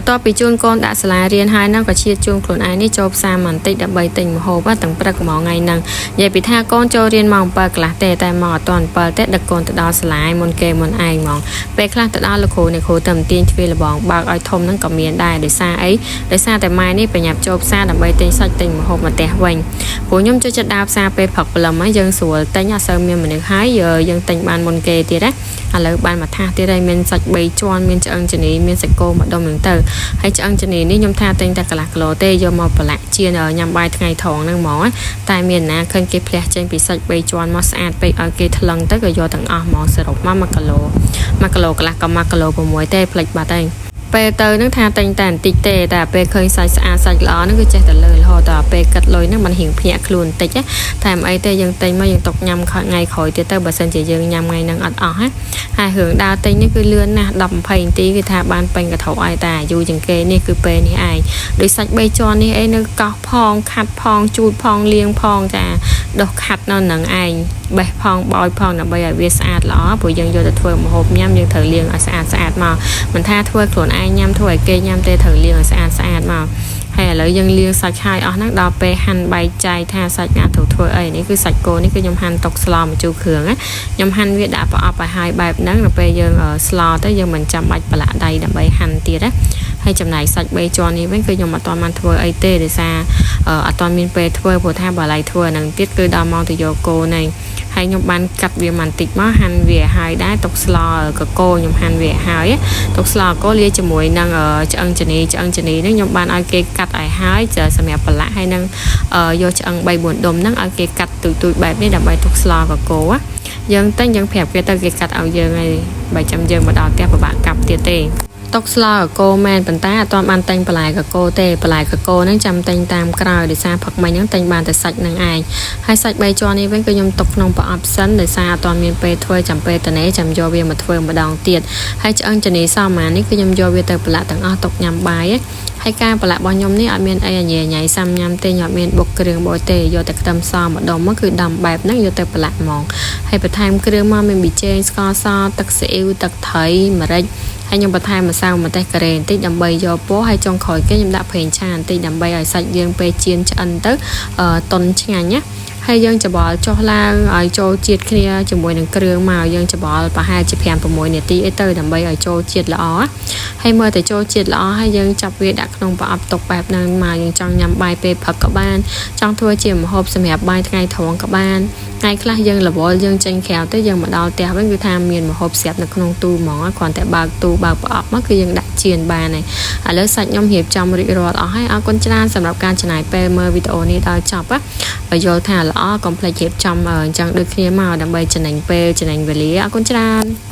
បន្ទាប់ពីជូនកូនដាក់សាលារៀនហើយនឹងក៏ឈៀតជូនខ្លួនឯងនេះចូលផ្សារបន្តិចដើម្បីទិញម្ហូបទាំងព្រឹកមកថ្ងៃហ្នឹងនិយាយពីថាកូនចូលរៀនម៉ោង 7 កន្លះទេតែមកអត់ទាន់ 7 ទេដឹកកូនទៅដល់សាលាមុនគេមុនឯងហ្មងពេលខ្លះទៅដល់លោកគ្រូអ្នកគ្រូទៅទាញទ្វារលបងបើកឲ្យធំហ្នឹងក៏មានដែរដោយសារអីដោយសារតែម៉ែនេះប្រញាប់ចូលផ្សារដើម្បីទិញសាច់ទិញម្ហូបមកផ្ទះវិញព្រោះខ្ញុំចូលចិត្តដើរផ្សារពេលព្រឹកព្រលឹមហ្នឹងយើងស្រួលទិញអត់សូវមានមនុស្សហើយយើងទិញបានមុនគេទៀតណាឥឡូវបានមកថាសទៀតហើយមានសាច់3ជាន់មានឆ្អឹងជនីមានសាច់គោម្ដុំហ្នឹងទៅហើយឆ្អឹងជនីនេះខ្ញុំថាទិញតែកន្លះគីឡូទេយកមកប្រឡាក់ជៀនញ៉ាំបាយថ្ងៃត្រង់ហ្នឹងហ្មងតែមានណាឃើញគេផ្លះចេញពីសាច់3ជាន់មកស្អាតពេកឲ្យគេថ្លឹងទៅក៏យកទាំងអស់ហ្មងសរុបមក1គីឡូ1គីឡូកន្លះក៏1គីឡូ6ទេផ្លេចបាត់ហើយពេលទៅនឹងថាតែងតែបន្តិចទេតែពេលឃើញសាច់ស្អាតសាច់ល្អហ្នឹងគឺចេះតែលើរហូតដល់ពេលកាត់លុយហ្នឹងมันរៀងភ្ញាក់ខ្លួនបន្តិចតែមិនអីទេយើងទិញមកយើងຕົកញ៉ាំថ្ងៃក្រោយទៀតទៅបើសិនជាយើងញ៉ាំថ្ងៃហ្នឹងអត់អស់ហើយរឿងដើរទិញនេះគឺលឿនណាស់10 20នាទីគឺថាបានពេញកធោឲ្យតែយូរជាងគេនេះគឺពេលនេះឯងដោយសាច់3ជាន់នេះអីនៅកោសផងខាត់ផងជូតផងលាងផងចាដុសខាត់នៅនឹងឯងបេះផងបោចផងដើម្បីឲ្យវាស្អាតល្អព្រោះយើងយកទៅធ្វើម្ហូបញ៉ាំយើងត្រូវលាងឲ្យស្អាតមកមិនថាធ្វើខ្លួនឯងញ៉ាំធ្វើឲ្យគេញ៉ាំទេត្រូវលាងឲ្យស្អាតមកហើយឥឡូវយើងលាងសាច់ហើយអស់ហ្នឹងដល់ពេលហាន់បែកចាយថាសាច់ណាត្រូវធ្វើអីនេះគឺសាច់គោនេះគឺខ្ញុំហាន់តុកស្លម្ជូរគ្រឿងណាខ្ញុំហាន់វាដាក់ប្រអប់ឲ្យហើយបែបហ្នឹងដល់ពេលយើងស្លទៅយើងមិនចាំបាច់ប្រឡាក់ដៃដើម្បីហាន់ទៀតណាហើយចំណាយសាច់3ជាន់នេះវិញគឺខ្ញុំអត់ទាន់បានធ្វើអីទេដោយសារអត់ទាន់មានពេលធ្វើព្រោះថាបើឡៃធ្វើហ្នឹងទៀតគឺដល់ម៉ោងទៅយកគោនេះហើយខ្ញុំបានកាត់វាបន្តិចមកហាន់វាហើយដែរតុកស្លកកោខ្ញុំហាន់វាហើយតុកស្លកកោលាយជាមួយនឹងឆ្អឹងជនីនេះខ្ញុំបានឲ្យគេកាត់ឲ្យហើយសម្រាប់ប្រឡាក់ហើយនឹងយកឆ្អឹង3 4ដុំហ្នឹងឲ្យគេកាត់ទូចបែបនេះដើម្បីតុកស្លកកោយើងតែយើងប្រាប់គេទៅគេកាត់ឲ្យយើងហើយបើចាំយើងមកដល់ផ្ទះពិបាកកាប់ទៀតទេតុកស្លកកោមែនប៉ុន្តែអត់ទាន់បានតែងបន្លែកកោទេបន្លែកកោហ្នឹងចាំតែងតាមក្រោយដោយសារផឹកមិញហ្នឹងតែងបានតែសាច់ហ្នឹងឯងហើយសាច់3ជាន់នេះវិញគឺខ្ញុំទុកក្នុងប្រអប់សិនដោយសារអត់ទាន់មានពេលធ្វើចាំពេលតនេចាំយកវាមកធ្វើម្ដងទៀតហើយឆ្អឹងជនីសមានេះគឺខ្ញុំយកវាទៅប្រឡាក់ទាំងអស់ទុកញ៉ាំបាយហើយការប្រឡាក់របស់ខ្ញុំនេះអត់មានអីញ៉ៃសាំញ៉ាំទេខ្ញុំអត់មានបុកគ្រឿងបោទេយកតែខ្ទឹមសម្ដុំមកគឺដាំបែបហ្នឹងយកទៅប្រឡាក់ហ្មងហើយបន្ថែមគ្រឿងមកមានប៊ីចេងស្ករសទឹកស៊ីអ៊ីវទឹកត្រីម្រេចហើយខ្ញុំបន្ថែមម្សៅម្ទេសការ៉េបន្តិចដើម្បីយកពណ៌ហើយចុងក្រោយគេខ្ញុំដាក់ប្រេងឆាបន្តិចដើម្បីឲ្យសាច់យើងពេលចៀនឆ្អិនទៅតុនឆ្ងាញ់ណាហើយយើងច្បល់ចុះឡើងឲ្យចូលជាតិគ្នាជាមួយនឹងគ្រឿងមកយើងច្បល់ប្រហែលជា 5-6 នាទីអីទៅដើម្បីឲ្យចូលជាតិល្អហើយមើលតែចូលជាតិល្អហើយយើងចាប់វាដាក់ក្នុងប្រអប់ទុកបែបហ្នឹងមកយើងចង់ញ៉ាំបាយពេលព្រឹកក៏បានចង់ធ្វើជាម្ហូបសម្រាប់បាយថ្ងៃត្រង់ក៏បានថ្ងៃខ្លះយើងរវល់យើងចេញក្រៅទៅយើងមកដល់ផ្ទះវិញគឺថាមានម្ហូបស្រាប់នៅក្នុងទូហ្មងគ្រាន់តែបើកទូបើកប្រអប់មកគឺយើងដាក់ចៀនបានហើយឥឡូវសាច់ខ្ញុំរៀបចំរួចរាល់អស់ហើយអរគុណច្រើនសម្រាប់ការចំណាយពេលមើលវីដេអូនេះដល់ចប់បើយល់ថាល្អកុំភ្លេចរៀបចំអញ្ចឹងដូចគ្នាមកដើម្បីចំណេញពេលចំណេញវេលាអរគុណច្រើន